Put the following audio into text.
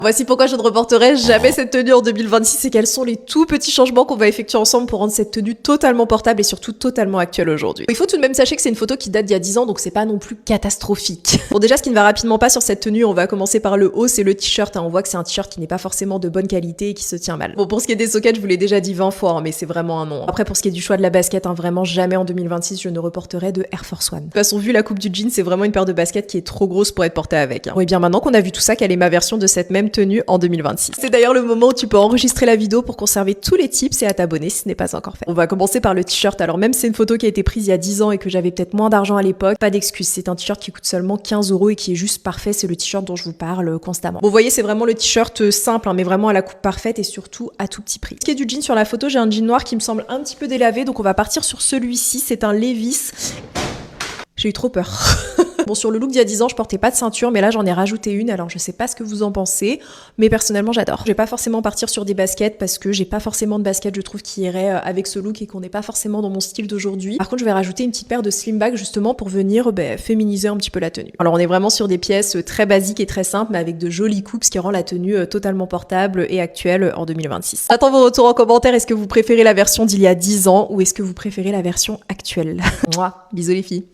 Voici pourquoi je ne reporterai jamais cette tenue en 2026 et quels sont les tout petits changements qu'on va effectuer ensemble pour rendre cette tenue totalement portable et surtout totalement actuelle aujourd'hui. Il faut tout de même sachez que c'est une photo qui date d'il y a 10 ans, donc c'est pas non plus catastrophique. Bon, déjà, ce qui ne va rapidement pas sur cette tenue, on va commencer par le haut, c'est le t-shirt. On voit que c'est un t-shirt qui n'est pas forcément de bonne qualité et qui se tient mal. Bon, pour ce qui est des sockets, je vous l'ai déjà dit 20 fois, mais c'est vraiment un non. Après, pour ce qui est du choix de la basket, vraiment jamais en 2026, je ne reporterai de Air Force One. De toute façon, vu la coupe du jean, c'est vraiment une paire de baskets qui est trop grosse pour être portée avec. Bon, et bien maintenant qu'on a vu tout ça, quelle est ma version de cette même tenue en 2026? C'est d'ailleurs le moment où tu peux enregistrer la vidéo pour conserver tous les tips et à t'abonner si ce n'est pas encore fait. On va commencer par le t-shirt. Alors même si c'est une photo qui a été prise il y a 10 ans et que j'avais peut-être moins d'argent à l'époque, pas d'excuse. C'est un t-shirt qui coûte seulement 15 € et qui est juste parfait. C'est le t-shirt dont je vous parle constamment. Bon, vous voyez, c'est vraiment le t-shirt simple, mais vraiment à la coupe parfaite et surtout à tout petit prix. Ce qui est du jean sur la photo, j'ai un jean noir qui me semble un petit peu délavé, donc on va partir sur celui-ci. C'est un Levi's. J'ai eu trop peur. Bon, sur le look d'il y a 10 ans, je portais pas de ceinture, mais là j'en ai rajouté une, alors je sais pas ce que vous en pensez, mais personnellement j'adore. Je vais pas forcément partir sur des baskets parce que j'ai pas forcément de baskets, je trouve, qui irait avec ce look et qu'on n'est pas forcément dans mon style d'aujourd'hui. Par contre, je vais rajouter une petite paire de slim bags justement pour venir féminiser un petit peu la tenue. Alors on est vraiment sur des pièces très basiques et très simples, mais avec de jolies coupes, ce qui rend la tenue totalement portable et actuelle en 2026. J'attends vos retours en commentaire, est-ce que vous préférez la version d'il y a 10 ans ou est-ce que vous préférez la version actuelle? Moi, bisous les filles.